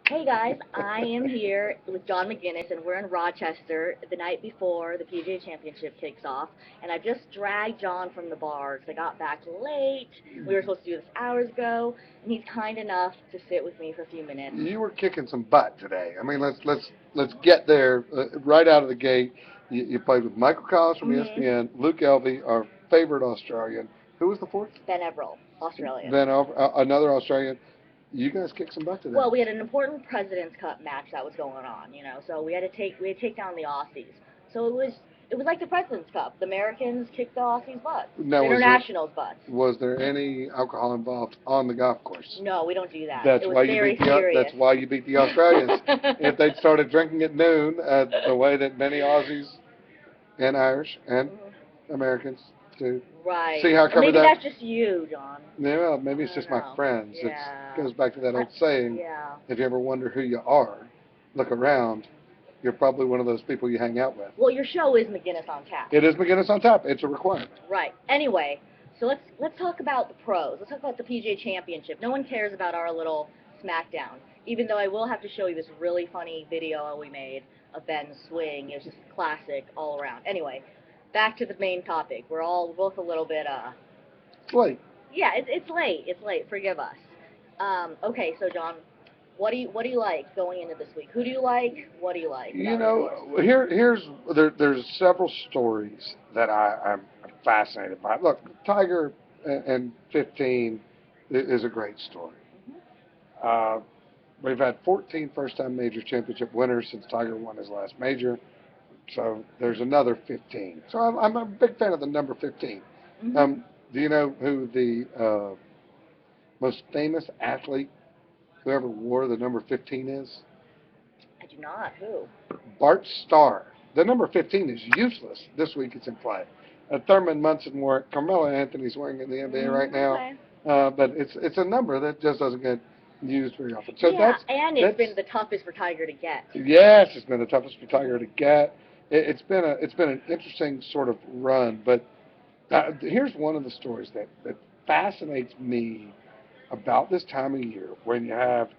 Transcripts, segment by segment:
Hey guys, I am here with John Maginnes, and we're in Rochester the night before the PGA Championship kicks off. And I just dragged John from the bar because I got back late. We were supposed to do this hours ago, and he's kind enough to sit with me for a few minutes. You were kicking some butt today. I mean, let's get there right out of the gate. You played with Michael Collins from ESPN, Luke Elvey, our favorite Australian. Who was the fourth? Ben Everill, Australian. Another Australian. You guys kicked some butt today. Well, we had an important President's Cup match that was going on, so we had to take down the Aussies. So it was like the President's Cup. The Americans kicked the Aussies' butt. Now, the internationals' butts. Was there any alcohol involved on the golf course? No, we don't do that. That's it was why very serious. That's why you beat the Australians. If they'd started drinking at noon, the way that many Aussies and Irish and Americans do. Right. See how I covered maybe that? That's just you, John. Yeah, well, maybe it's just my friends. Yeah. It goes back to that old saying. Yeah. If you ever wonder who you are, look around. You're probably one of those people you hang out with. Well, your show is Maginnes on Tap. It is Maginnes on Tap. It's a requirement. Right. Anyway, so let's talk about the pros. Let's talk about the PGA Championship. No one cares about our little smackdown, even though I will have to show you this really funny video we made of Ben's swing. It was just classic all around. Anyway, back to the main topic. We're both a little bit It's late. Yeah, it's late. It's late. Forgive us. Okay, so John, what do you like going into this week? Who do you like? What do you like? There's several stories that I'm fascinated by. Look, Tiger and 15 is a great story. We've had 14 first-time major championship winners since Tiger won his last major. So there's another 15. So I'm a big fan of the number 15. Do you know who the most famous athlete who ever wore the number 15 is? I do not. Who? Bart Starr. The number 15 is useless. This week it's in play. Thurman Munson wore it. Carmelo Anthony's wearing it in the NBA right now. Okay. But it's a number that just doesn't get used very often. So it's been the toughest for Tiger to get. Yes, it's been the toughest for Tiger to get. It's been an interesting sort of run, but here's one of the stories that fascinates me about this time of year when you have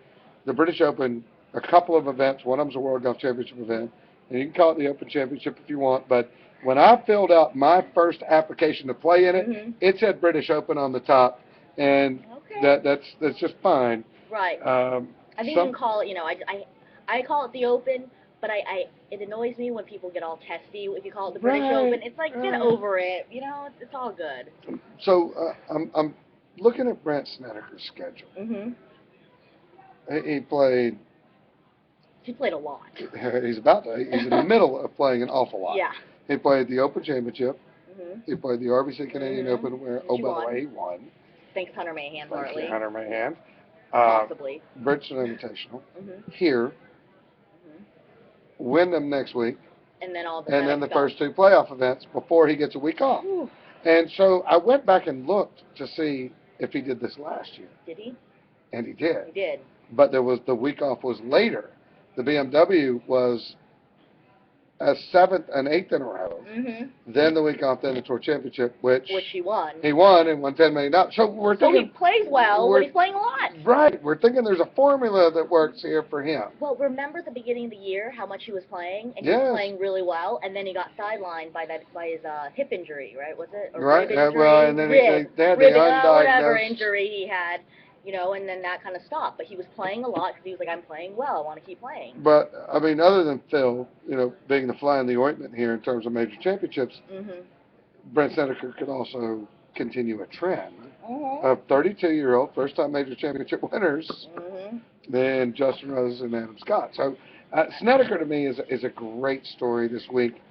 the British Open, a couple of events. One of them's a World Golf Championship event, and you can call it the Open Championship if you want, but when I filled out my first application to play in it, it said British Open on the top, and that's just fine. Right. I think you can call it, I call it the Open, but it annoys me when people get all testy. If you call it the British Open, it's like, get over it. It's all good. So I'm looking at Brandt Snedeker's schedule. He played a lot. He's in the middle of playing an awful lot. Yeah. He played the Open Championship. He played the RBC Canadian Open, where, by the way, he won. Thanks to Hunter Mahan, partly. Hunter Mahan. Possibly. Bridgestone Invitational. Here. Win them next week. And then the first two playoff events before he gets a week off. Ooh. And so I went back and looked to see if he did this last year. Did he? And he did. He did. But the week off was later. The BMW was a 7th and 8th in a row. Then the week off, then the Tour Championship, which he won. He won and won $10 million. So he plays well, but he's playing a lot. Right. We're thinking there's a formula that works here for him. Well, remember at the beginning of the year how much he was playing, and he was playing really well, and then he got sidelined by his hip injury, right? Was it? Or right. Rib injury? Well, and then they had the undiagnosed whatever injury he had. And then that kind of stopped. But he was playing a lot because he was like, I'm playing well. I want to keep playing. But, I mean, other than Phil, being the fly in the ointment here in terms of major championships, Brandt Snedeker could also continue a trend of 32-year-old first-time major championship winners than Justin Rose and Adam Scott. So, Snedeker to me is a great story this week.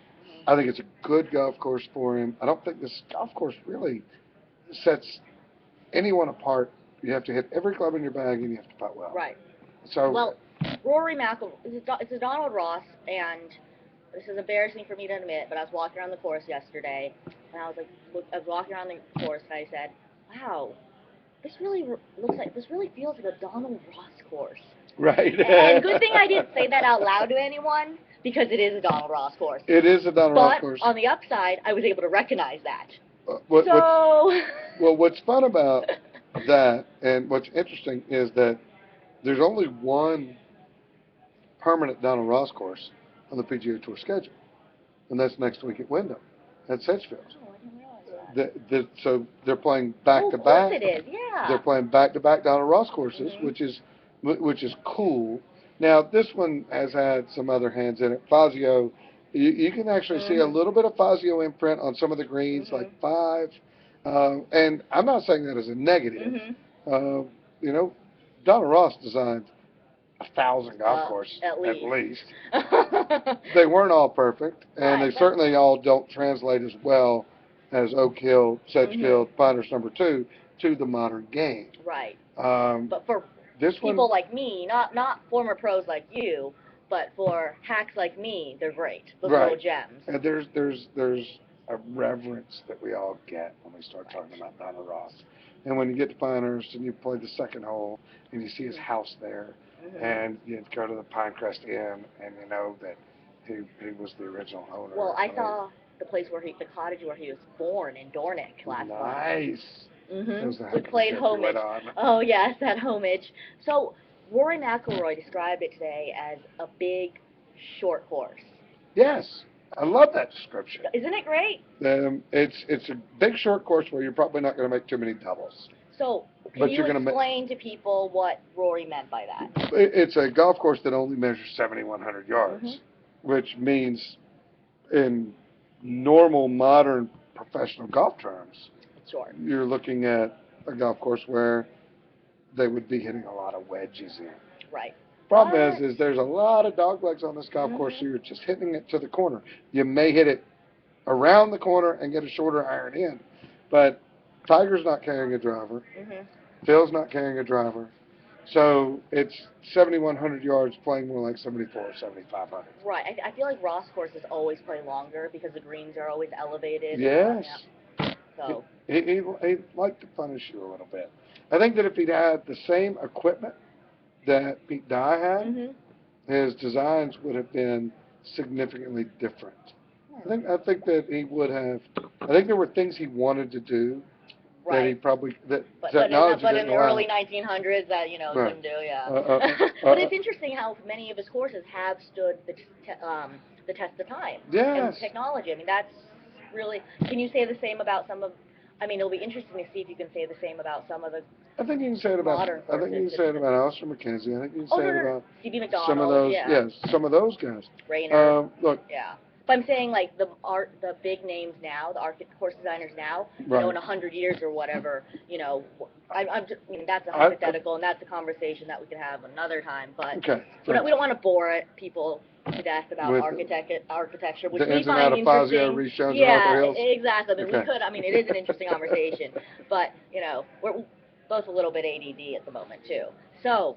I think it's a good golf course for him. I don't think this golf course really sets anyone apart. You have to hit every club in your bag, and you have to putt well. Right. So. Well, Rory Mcilroy, it's a Donald Ross, and this is embarrassing for me to admit, but I was walking around the course yesterday, and I was walking around the course, and I said, wow, this really feels like a Donald Ross course. Right. And good thing I didn't say that out loud to anyone, because it is a Donald Ross course. It is a Donald Ross course. But on the upside, I was able to recognize that. What's fun about that, and what's interesting, is that there's only one permanent Donald Ross course on the PGA Tour schedule, and that's next week at Wyndham, at Sedgefield. Oh, I didn't realize that. So they're playing back to back. Of course it is, yeah. They're playing back to back Donald Ross courses, which is cool. Now this one has had some other hands in it. Fazio, you can actually see a little bit of Fazio imprint on some of the greens, like 5. And I'm not saying that as a negative. You know, Donald Ross designed 1,000 golf courses at least. They weren't all perfect, and they certainly all don't translate as well as Oak Hill, Sedgefield, Pinehurst number 2 to the modern game. Right. But for this people like me, not former pros like you, but for hacks like me, they're great. Those little gems. And there's a reverence that we all get when we start talking about Donald Ross. And when you get to Pinehurst and you play the second hole and you see his house there, and you go to the Pinecrest Inn and you know that he was the original owner. Well, I saw the place the cottage where he was born in Dornick last month. Nice. We played homage. Oh yes, that homage. So Rory Mcilroy described it today as a big short course. Yes. I love that description. Isn't it great? It's a big short course where you're probably not going to make too many doubles. So, can you explain to people what Rory meant by that? It's a golf course that only measures 7,100 yards, which means in normal, modern, professional golf terms, you're looking at a golf course where they would be hitting a lot of wedges in. Right. Problem is there's a lot of dog legs on this golf course, so you're just hitting it to the corner. You may hit it around the corner and get a shorter iron in, but Tiger's not carrying a driver. Phil's not carrying a driver. So it's 7,100 yards playing more like 7,400, 7,500. Right. I feel like Ross courses always play longer because the greens are always elevated. Yes. So he liked to punish you a little bit. I think that if he'd had the same equipment that Pete Dye had, his designs would have been significantly different. I think that he would have. I think there were things he wanted to do that he probably technology but in didn't the allow. early 1900s that couldn't do. But it's interesting how many of his courses have stood the test of time and technology. I mean, that's really. Can you say the same about some of? I mean, it'll be interesting to see if you can say the same about some of the. I think you can say it about. I think you can say it about Alistair McKenzie. I think you can say it about Stevie McDonald, some of those. Some of those guys. Rayner. Look. Yeah. But I'm saying like the big names now, the course designers now, in 100 years or whatever, I'm just, that's a hypothetical and that's a conversation that we could have another time. But we don't want to bore people to death about architecture, which we find interesting. Exactly. I mean, we could. I mean, it is an interesting conversation, but we're both a little bit ADD at the moment too. So.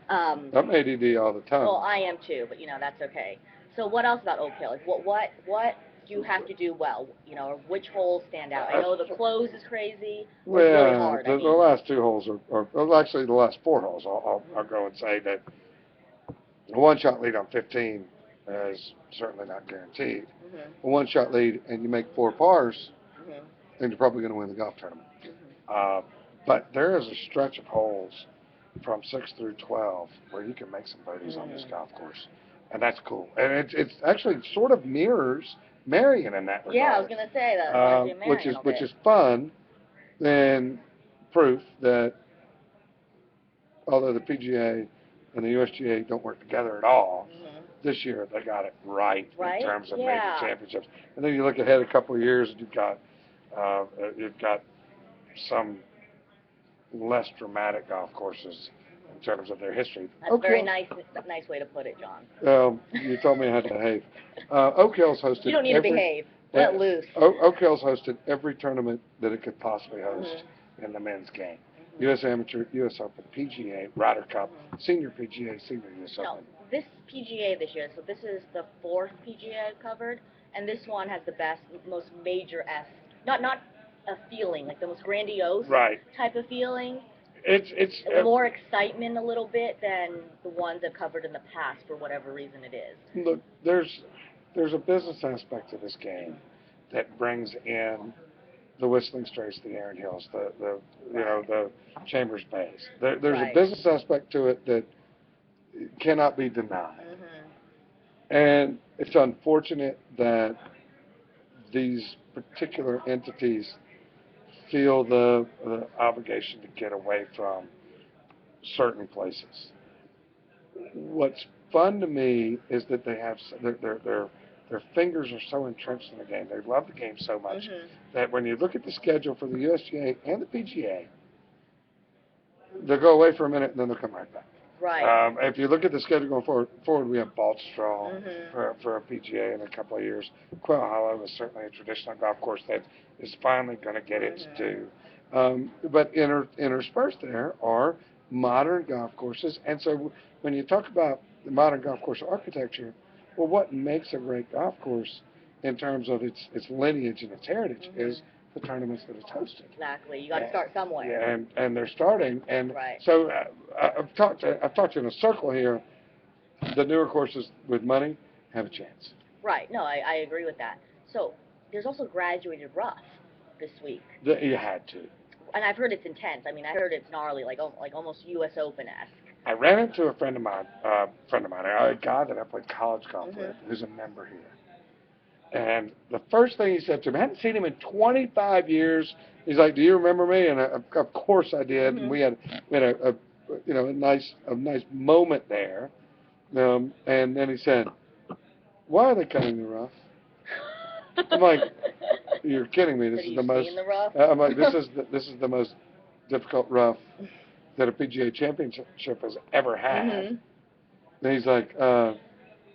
I'm ADD all the time. Well, I am too, but that's okay. So what else about Oak Hill? Like what do you have to do well? Or which holes stand out? I know the close is crazy. Well, it's really hard. The last 2 holes are actually the last 4 holes. I'll go and say that a 1-shot lead on 15 is certainly not guaranteed. A 1-shot lead and you make 4 pars, then you're probably going to win the golf tournament. But there is a stretch of holes from 6 through 12 where you can make some birdies on this golf course. And that's cool. And it's actually sort of mirrors Marion in that regard. Yeah, I was going to say that. Which is fun and proof that although the PGA and the USGA don't work together at all, this year they got it right in terms of major championships. And then you look ahead a couple of years and you've got some less dramatic golf courses in terms of their history. That's a very nice way to put it, John. Well, you told me I had to behave. Oak Hill's hosted. You don't need to behave. Let loose. Oak Hill's hosted every tournament that it could possibly host in the men's game. U.S. Amateur, U.S. Open, PGA, Ryder Cup, Senior PGA, Senior U.S. Open. This PGA this year, so this is the 4th PGA I've covered, and this one has the best, most major-esque, not a feeling, like the most grandiose type of feeling. It's more excitement a little bit than the ones I've covered in the past for whatever reason it is. Look, there's a business aspect to this game that brings in the Whistling Straits, the Erin Hills, the Chambers Bays. There's a business aspect to it that cannot be denied. And it's unfortunate that these particular entities feel the obligation to get away from certain places. What's fun to me is that they have their fingers are so entrenched in the game. They love the game so much that when you look at the schedule for the USGA and the PGA, they'll go away for a minute and then they'll come right back. Right. If you look at the schedule going forward, we have Baltusrol for a PGA in a couple of years. Quail Hollow is certainly a traditional golf course that is finally going to get its due. But interspersed there are modern golf courses. And so when you talk about the modern golf course architecture, well, what makes a great golf course in terms of its lineage and its heritage is the tournaments that it's hosted. Exactly. You got to start somewhere. Yeah, and they're starting. And so I've talked in a circle here. The newer courses with money have a chance. Right. No, I agree with that. So there's also graduated rough this week. You had to. And I've heard it's intense. I mean, I heard it's gnarly, like almost U.S. Open-esque. I ran into a friend of mine, a guy that I played college golf with, who's a member here. And the first thing he said to me, I hadn't seen him in 25 years. He's like, "Do you remember me?" And of course I did. And we had a nice moment there. And then he said, "Why are they cutting the rough?" I'm like, "You're kidding me. This is the most." I'm like, "This is the most difficult rough that a PGA Championship has ever had." And he's like,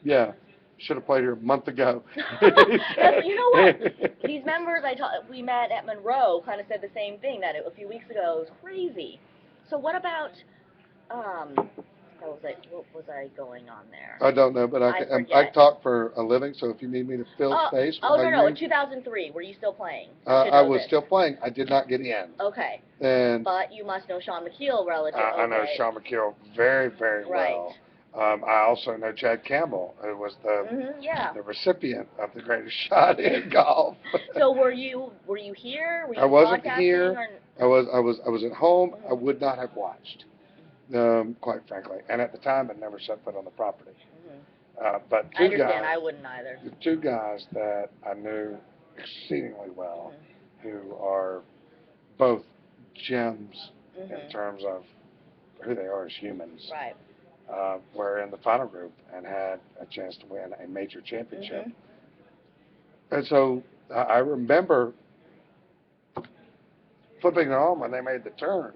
"Yeah. Should have played here a month ago." You know what? These members we met at Monroe kind of said the same thing, that a few weeks ago it was crazy. So what about, what was I going on there? I don't know, but I talk for a living, so if you need me to fill space. No, in 2003, were you still playing? I was still playing. I did not get in. Okay. But you must know Sean McKeel relatively. I know Sean McKeel very, very well. I also know Chad Campbell, who was the recipient of the greatest shot in golf. So were you here? Were you I wasn't here. I was at home. I would not have watched, quite frankly. And at the time, I'd never set foot on the property. But I understand. I wouldn't either. The two guys that I knew exceedingly well, who are both gems in terms of who they are as humans. Right. Were in the final group and had a chance to win a major championship. And so I remember flipping it on when they made the turn.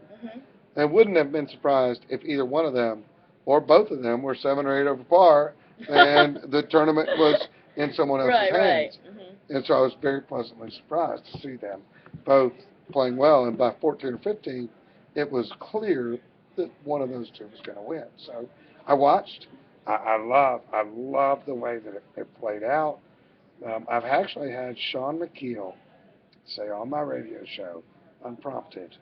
And wouldn't have been surprised if either one of them or both of them were 7 or 8 over par and the tournament was in someone else's hands. And so I was very pleasantly surprised to see them both playing well. And by 14 or 15, it was clear that one of those two was going to win. So I watched. I love the way that it played out. I've actually had Sean McKeel say on my radio show, unprompted,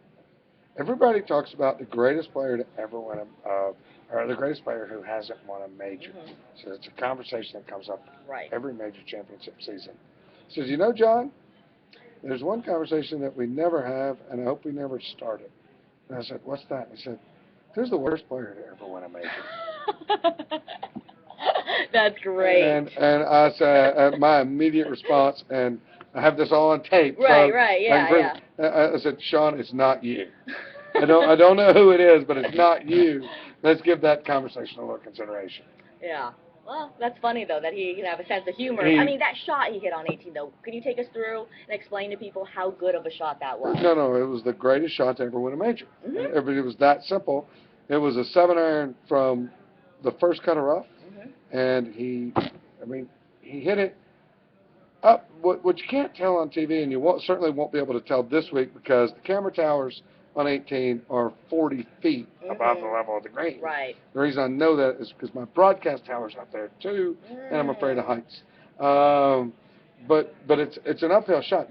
everybody talks about the greatest player to ever win or the greatest player who hasn't won a major. So it's a conversation that comes up every major championship season. He says, "You know, John, there's one conversation that we never have, and I hope we never start it." And I said, "What's that?" And he said, "Who's the worst player to ever win a major?" That's great. And I said, my immediate response, and I have this all on tape. I said, "Sean, it's not you. I don't know who it is, but it's not you. Let's give that conversation a little consideration." Yeah. Well, that's funny, though, that he can have a sense of humor. I mean, that shot he hit on 18, though, can you take us through and explain to people how good of a shot that was? No, it was the greatest shot to ever win a major. It was that simple. It was a 7-iron from the first cut of rough, and he hit it up. What you can't tell on TV, and you certainly won't be able to tell this week because the camera towers on 18 are 40 feet above the level of the green. Right. The reason I know that is because my broadcast tower's up there too, and I'm afraid of heights. But it's an uphill shot.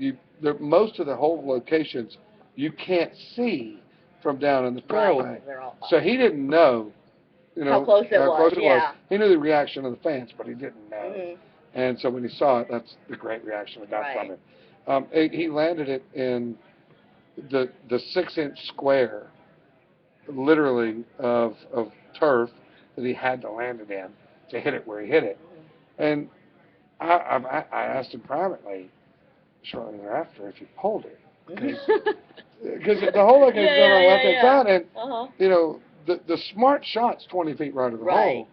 Most of the hole locations you can't see from down in the fairway. So he didn't know, how close it was. He knew the reaction of the fans, but he didn't know. And so when he saw it, that's the great reaction we got from him. He landed it in the 6-inch square, literally, of turf that he had to land it in to hit it where he hit it. And I asked him privately shortly thereafter if he pulled it. Because the hole like is on the left-hand side, and, you know, the smart shot's 20 feet right of the hole.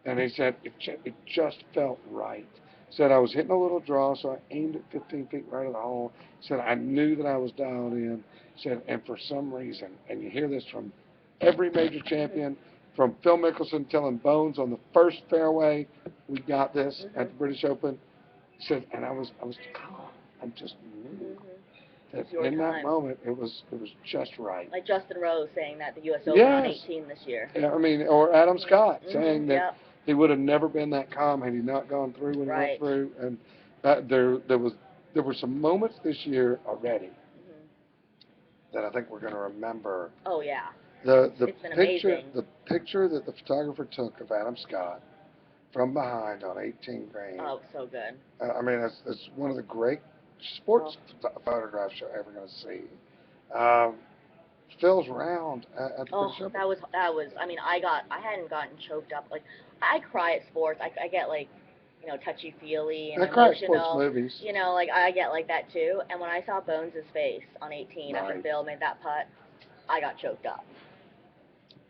And he said, it just felt right. Said I was hitting a little draw, so I aimed it 15 feet right of the hole. Said I knew that I was dialed in. Said, and for some reason, and you hear this from every major champion, from Phil Mickelson telling Bones on the first fairway, we got this at the British Open. Said, and I was calm. I just knew that in that moment it was just right. Like Justin Rose saying that the U.S. Open on 18 this year. Yeah, I mean, or Adam Scott saying that he would have never been that calm had he not gone through when he went through. And there were some moments this year already that I think we're going to remember. Oh yeah. It's been amazing. The picture that the photographer took of Adam Scott from behind on 18 green. Oh, so good. I mean, it's one of the great sports photographs you're ever going to see. Phil's round at the British Open. that was. I mean, I hadn't gotten choked up. Like, I cry at sports. I get like, you know, touchy feely and emotional. I cry at sports movies. You know, like I get like that too. And when I saw Bones' face on 18 after Phil made that putt, I got choked up.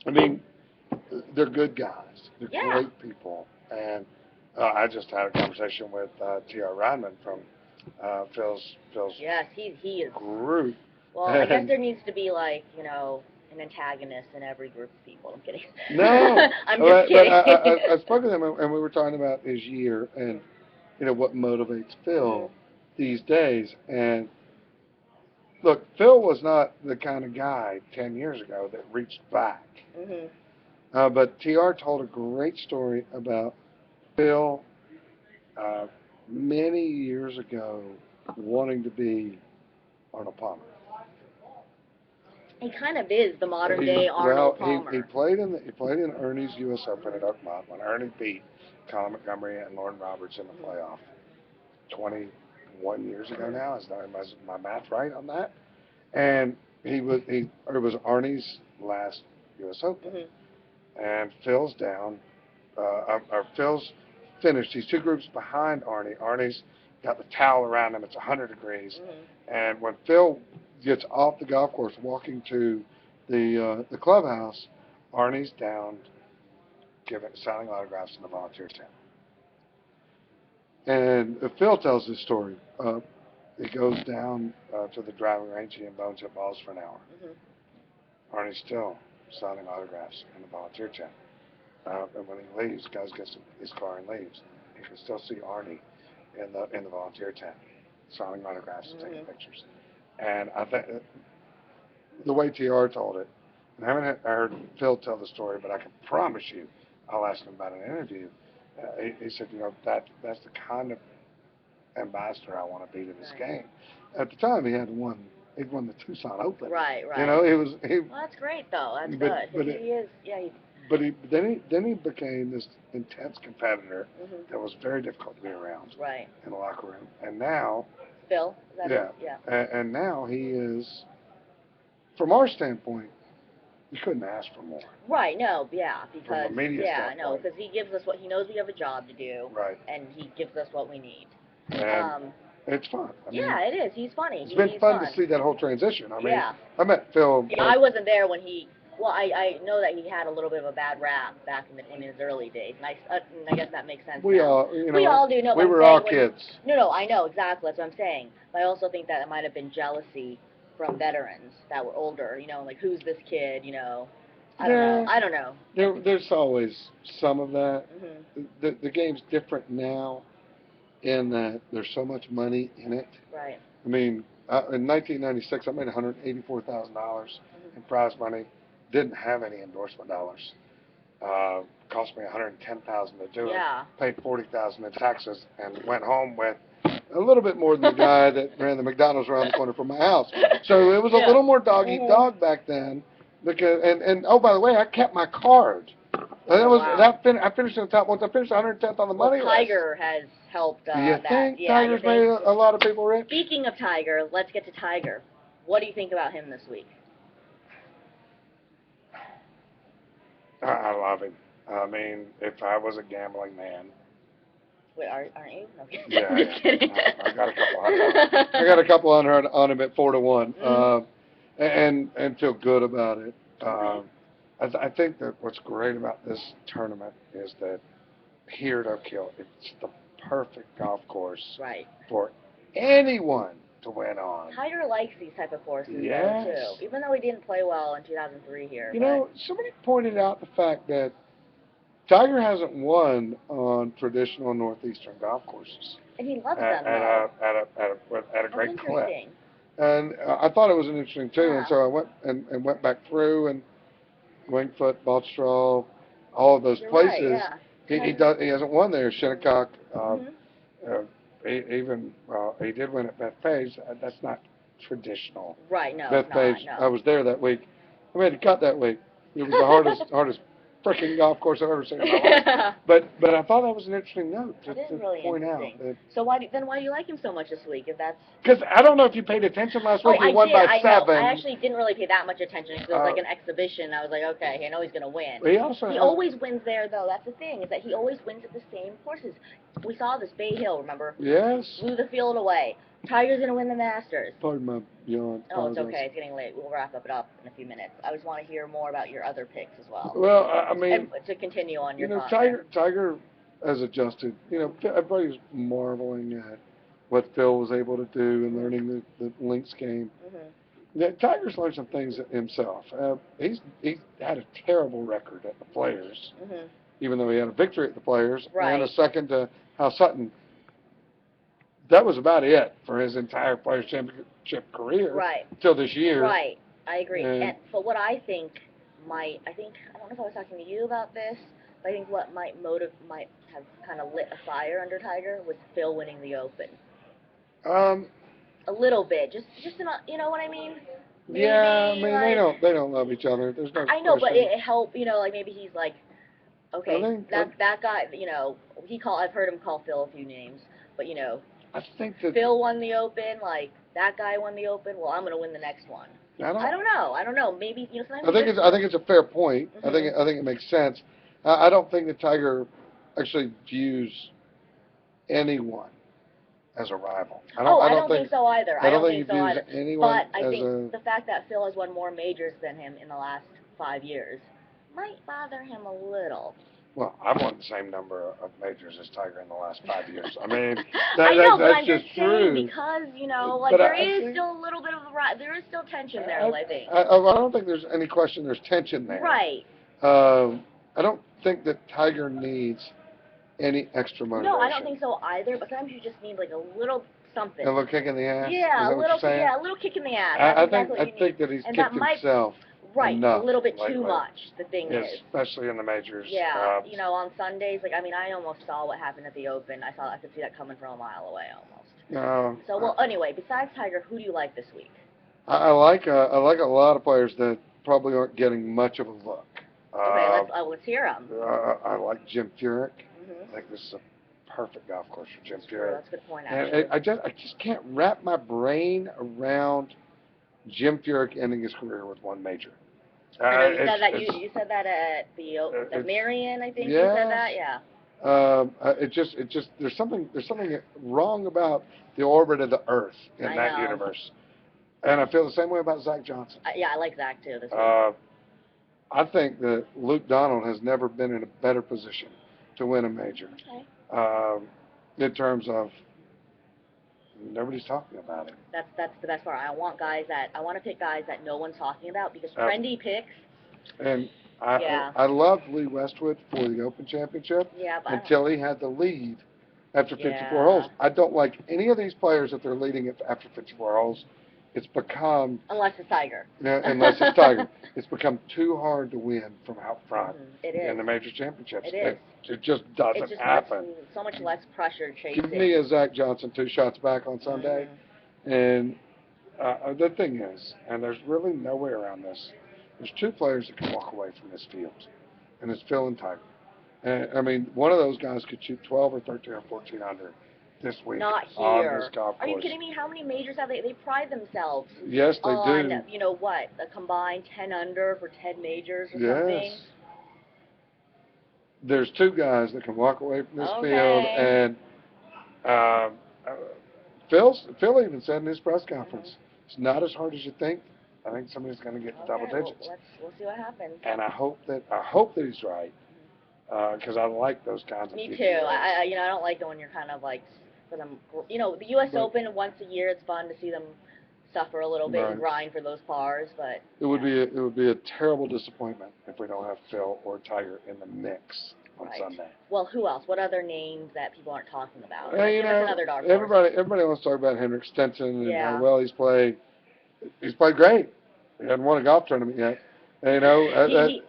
I mean, they're good guys. They're great people. And I just had a conversation with T.R. Rodman from Phil's Yes, he is group. Well, I guess there needs to be, like, you know, an antagonist in every group of people. I'm kidding. No. I'm just kidding. I spoke to him, and we were talking about his year and, you know, what motivates Phil these days. And, look, Phil was not the kind of guy 10 years ago that reached back. But TR told a great story about Phil many years ago wanting to be Arnold Palmer. He kind of is the modern day Arnold Palmer. He played in Ernie's U.S. Open at Oakmont when Ernie beat Colin Montgomery and Lauren Roberts in the playoff 21 years ago now. Is my math right on that? And it was Arnie's last U.S. Open, and Phil's down. Phil's finished. He's two groups behind Arnie. Arnie's got the towel around him. It's 100 degrees, and when Phil gets off the golf course, walking to the clubhouse, Arnie's down, signing autographs in the volunteer tent. And Phil tells this story. He goes down to the driving range. He and Bones hit balls for an hour. Arnie's still signing autographs in the volunteer tent. And when he leaves, guys gets his car and leaves. You can still see Arnie in the volunteer tent, signing autographs and taking pictures. And I think the way TR told it, and I haven't heard Phil tell the story, but I can promise you, I'll ask him about an interview. He said, you know, that's the kind of ambassador I want to be to this game. At the time, he'd won the Tucson Open. Right. You know, well, that's great though. That's good. But he is. Yeah. But then he became this intense competitor that was very difficult to be around. Right. In the locker room, and now. Phil? Is that Yeah. And now he is, from our standpoint, you couldn't ask for more. Right, no, because, from a media standpoint. because he gives us what, he knows we have a job to do. Right. And he gives us what we need. And it's fun. I mean, it is. He's funny. It's been fun to see that whole transition. I mean, I met Phil. Yeah, I wasn't there when I know that he had a little bit of a bad rap back in his early days, and I guess that makes sense. We all do. No, we were all kids. No, I know exactly. That's what I'm saying. But I also think that it might have been jealousy from veterans that were older. You know, like, who's this kid? You know, I don't know. There's always some of that. The game's different now, in that there's so much money in it. Right. I mean, in 1996, I made $184,000 in prize money. Didn't have any endorsement dollars. Cost me $110,000 to do it. Paid $40,000 in taxes, and went home with a little bit more than the guy that ran the McDonald's around the corner from my house. So it was a little more dog eat dog back then. Because and oh, by the way, I kept my card. I finished in the top once. I finished 110th on the money list. Tiger has helped. Do you think Tiger's made a lot of people rich? Speaking of Tiger, let's get to Tiger. What do you think about him this week? I love him. I mean, if I was a gambling man, Wait, aren't you? No, Yeah, I'm just kidding. I got a couple hundred. I got a couple hundred on him at 4-1, and feel good about it. I think that what's great about this tournament is that here at Oak Hill, it's the perfect golf course for anyone to win on. Tiger likes these type of courses, yes. though, too. Even though he didn't play well in 2003 here. You know, somebody pointed out the fact that Tiger hasn't won on traditional northeastern golf courses. And he loves them, though. At a great clip. And I thought it was an interesting, too. Yeah. And so I went and went back through, and Wingfoot, Baltusrol, all of those places. Right, yeah. He hasn't won there. Shinnecock, he did win at Bethpage. That's not traditional. Right, no, Bethpage. No. I was there that week. I made the cut that week. It was the hardest freaking golf course I've ever seen in my life. But I thought that was an interesting note to really point out. So why do you like him so much this week? If that's because I don't know if you paid attention last week. He won by 7. I actually didn't really pay that much attention because it was like an exhibition. I was like, okay, I know he's gonna win. He always wins there, though. That's the thing, is that he always wins at the same courses. We saw this Bay Hill, remember? Yes. Blew the field away. Tiger's gonna win the Masters. Pardon my yawn. Oh, it's okay. It's getting late. We'll wrap it up in a few minutes. I just want to hear more about your other picks as well. Well, I mean, and to continue on your thought. Tiger has adjusted. You know, everybody's marveling at what Phil was able to do and learning the links game. Yeah, Tiger's learned some things himself. He had a terrible record at the Players, even though he had a victory at the Players and a second to Hal Sutton. That was about it for his entire Players Championship career. Right. Until this year. Right. I agree. But what I think I don't know if I was talking to you about this, but I think what might have kind of lit a fire under Tiger was Phil winning the Open. A little bit, just enough, you know what I mean? Maybe, yeah, I mean they don't love each other. There's no. I know, but it helped. You know, like maybe he's like, okay, that guy. You know, I've heard him call Phil a few names, but you know. I think that Phil won the Open, like that guy won the Open. Well, I'm gonna win the next one. I don't know. Maybe I think it's a fair point. I think it makes sense. I don't think that Tiger actually views anyone as a rival. I don't think so either. I don't think so either. Anyone but I think the fact that Phil has won more majors than him in the last 5 years might bother him a little. Well, I've won the same number of majors as Tiger in the last 5 years. I mean, that's just true. Because, you know, like there is still a little bit of there is still tension there, I think. I don't think there's any question there's tension there. Right. I don't think that Tiger needs any extra motivation. No, I don't think so either, but sometimes you just need like a little something. A little kick in the ass? Yeah, a little kick in the ass. I think that he's kicked himself. Right, enough a little bit lately. Too much, the thing is. Especially in the majors. Yeah, you know, on Sundays, like, I mean, I almost saw what happened at the Open. I could see that coming from a mile away almost. So, well, anyway, besides Tiger, who do you like this week? I like a lot of players that probably aren't getting much of a look. Okay, let's hear them. I like Jim Furyk. I think this is a perfect golf course for Jim Furyk. That's a good point, actually. And I just can't wrap my brain around Jim Furyk ending his career with one major. You said that at the Marion, I think. You said that, yeah. It just there's something wrong about the orbit of the Earth in that universe, and I feel the same way about Zach Johnson. Yeah, I like Zach too. This week. I think that Luke Donald has never been in a better position to win a major. Okay. In terms of nobody's talking about it. That's the best part. I want to pick guys that no one's talking about because trendy picks. And I loved Lee Westwood for the Open Championship until he had the lead after 54 holes. I don't like any of these players that they're leading after 54 holes. It's become unless it's Tiger. Unless it's Tiger, it's become too hard to win from out front in the major championships. It just doesn't happen. So much less pressure chasing. Give me a Zach Johnson 2 shots back on Sunday, and the thing is, and there's really no way around this. There's 2 players that can walk away from this field, and it's Phil and Tiger. And I mean, one of those guys could shoot 12 or 13 or 14 under this week. Not here. On this golf course. Are you kidding me? How many majors have they? They pride themselves. Yes, they on, do. You know what? A combined 10 under for 10 majors or something. there's two guys that can walk away from this Okay. field, and uh, Phil even said in his press conference, it's not as hard as you think. I think somebody's going to get to double digits. Well, we'll see what happens. And I hope that he's right, because I like those kinds of Me PGAs. too. I don't like it when you're kind of like, for them. You know, the U.S. Open once a year, it's fun to see them suffer a little bit and grind for those pars, but it would be a terrible disappointment if we don't have Phil or Tiger in the mix on Sunday. Well, who else? What other names that people aren't talking about? You know, another dark horse. everybody wants to talk about Henrik Stenson and how well he's played. He's played great. He hasn't won a golf tournament yet. And,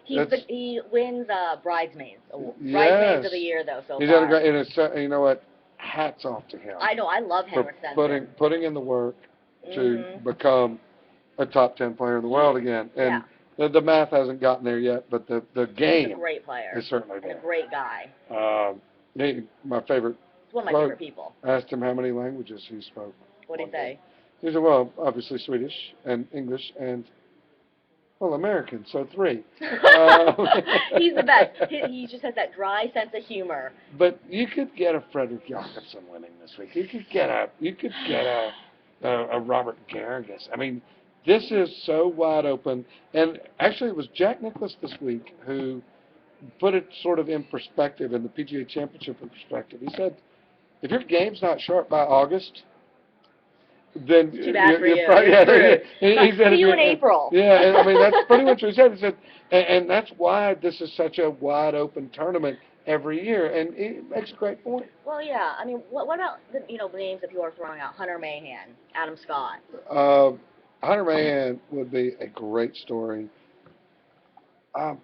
you know, he wins bridesmaids of the year though. So he's far. had a great. And it's, you know what? Hats off to him. I know. I love Henrik Stenson. Putting in the work to become a top 10 player in the world again. And the math hasn't gotten there yet, but the game. He's a great player. Is certainly there. And a great guy. My favorite. He's one of my favorite people. I asked him how many languages he spoke. What did he say? He said, well, obviously Swedish and English and, well, American, so 3. He's the best. He just has that dry sense of humor. But you could get a Frederick Jakobsen winning this week. You could get a Robert Garrigus. I mean, this is so wide open. And actually, it was Jack Nicklaus this week who put it sort of in perspective, in the PGA Championship in perspective. He said, if your game's not sharp by August, then too bad for you. Probably, he said, see you in April. Yeah, and I mean, that's pretty much what he said. He said, and that's why this is such a wide open tournament every year, and it makes a great point. Well, yeah. I mean, what about the names that people are throwing out? Hunter Mahan, Adam Scott. Hunter Mahan would be a great story.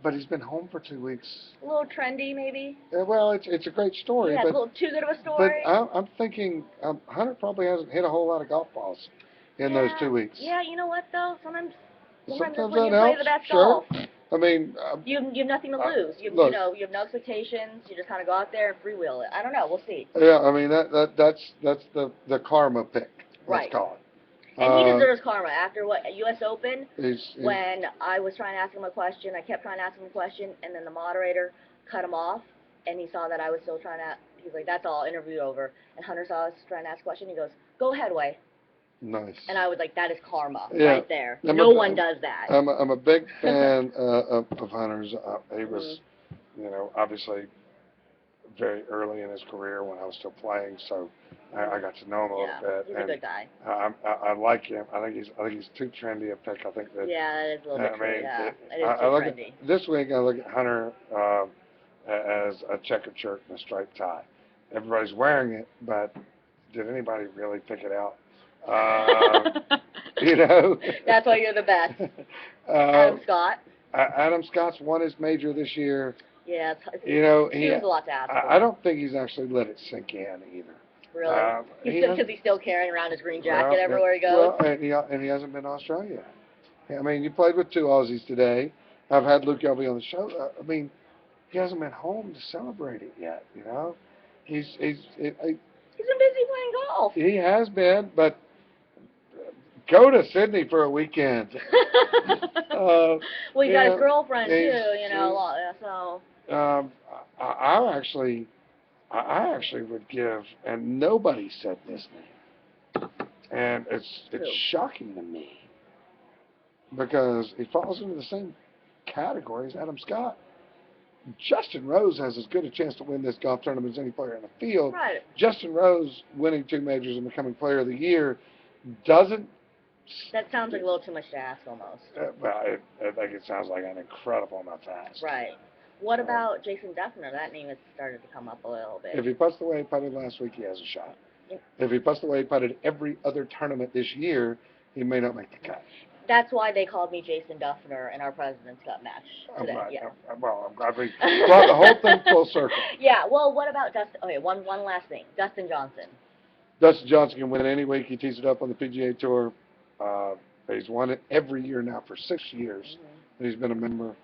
But he's been home for 2 weeks. A little trendy, maybe? Well, it's a great story. Yeah, but, a little too good of a story. But I'm thinking Hunter probably hasn't hit a whole lot of golf balls in those 2 weeks. Yeah, you know what, though? Sometimes that's when you that play the best golf. I mean... you have nothing to lose. You have no expectations. You just kind of go out there and freewheel it. I don't know. We'll see. Yeah, I mean, that's the karma pick, let's call it. And he deserves karma. After U.S. Open, he's, when I was trying to ask him a question, I kept trying to ask him a question, and then the moderator cut him off, and he saw that I was still trying to, he's like, that's all, interview over. And Hunter saw us trying to ask a question, he goes, go ahead, Wei. Nice. And I was like, that is karma right there. No one does that. I'm a big fan of Hunter's. He was, obviously very early in his career when I was still playing, so I got to know him a little bit. He's a good guy. I like him. I think he's too trendy a pick. I think that. Yeah, that is a little bit trendy. It is too trendy. This week I look at Hunter as a checkered shirt and a striped tie. Everybody's wearing it, but did anybody really pick it out? That's why you're the best. Adam Scott. Adam Scott's won his major this year. Yeah, he has a lot to ask for. I don't think he's actually let it sink in either. Really? Because he's still carrying around his green jacket everywhere he goes? Well, and he hasn't been to Australia. I mean, you played with 2 Aussies today. I've had Luke Elby on the show. I mean, he hasn't been home to celebrate it yet, He's been busy playing golf. He has been, but go to Sydney for a weekend. Well, he's got his girlfriend, too, so... I actually would give, and nobody said this name, and it's shocking to me because he falls into the same category as Adam Scott. Justin Rose has as good a chance to win this golf tournament as any player in the field. Right. Justin Rose winning 2 majors and becoming Player of the Year doesn't. That sounds like a little too much to ask, almost. Well, I think it sounds like an incredible amount to ask. Right. What about Jason Dufner? That name has started to come up a little bit. If he putts the way he putted last week, he has a shot. Yeah. If he putts the way he putted every other tournament this year, he may not make the cut. That's why they called me Jason Dufner in our President's Cup match today. I'm glad we brought the whole thing full circle. Yeah, well, what about Dustin? Okay, one last thing. Dustin Johnson. Dustin Johnson can win any week he tees it up on the PGA Tour. He's won it every year now for 6 years. And he's been a member.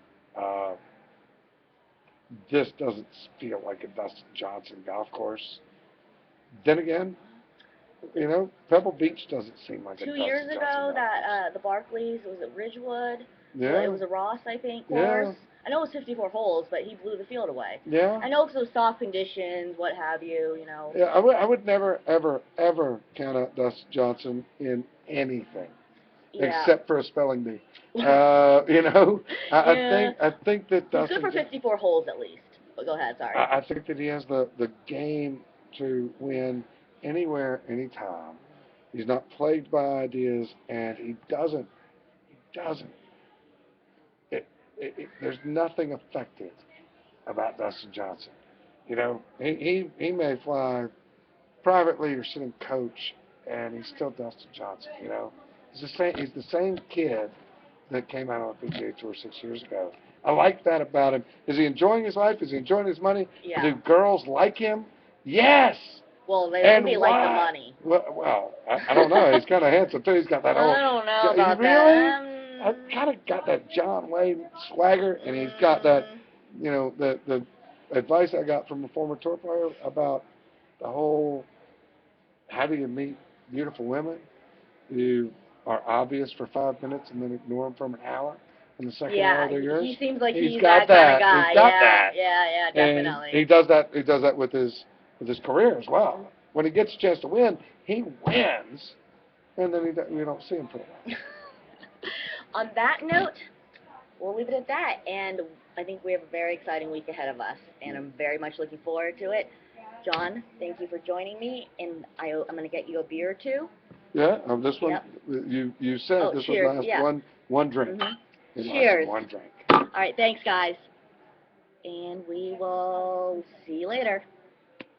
This doesn't feel like a Dustin Johnson golf course. Then again, Pebble Beach doesn't seem like a Dustin Johnson 2 years ago, golf course. The Barclays, was it Ridgewood? Yeah. It was a Ross, I think, course. Yeah. I know it was 54 holes, but he blew the field away. Yeah. I know it's those soft conditions, what have you, you know. Yeah, I would never, ever, ever count out Dustin Johnson in anything. Yeah. Except for a spelling bee. You know, Yeah. I think that He's Dustin. good for 54 holes at least. But go ahead, sorry. I think that he has the game to win anywhere, anytime. He's not plagued by ideas, and he doesn't. There's nothing effective about Dustin Johnson. You know, he may fly privately or sit in coach, and he's still Dustin Johnson. You know, he's the same kid that came out on the PGA Tour 6 years ago. I like that about him. Is he enjoying his life? Is he enjoying his money? Yeah. Do girls like him? Yes. Well, they And like the money. Well, I don't know. He's kind of handsome too. He's got that old. I don't know about really? that. I kind of got that John Wei swagger, and he's got that. You know, the advice I got from a former tour player about the whole. How do you meet beautiful women? You are obvious for 5 minutes and then ignore them for an hour. And the second hour they're yours. He seems like he's got that kind of guy. He's got that. Yeah, definitely. And he does that. He does that with his career as well. When he gets a chance to win, he wins, and then we don't see him for a while. On that note, we'll leave it at that. And I think we have a very exciting week ahead of us, and I'm very much looking forward to it. John, thank you for joining me, and I'm going to get you a beer or two. Yeah, this one. Yep. You said this cheers, would last one drink. Mm-hmm. Cheers. One drink. All right, thanks, guys. And we will see you later.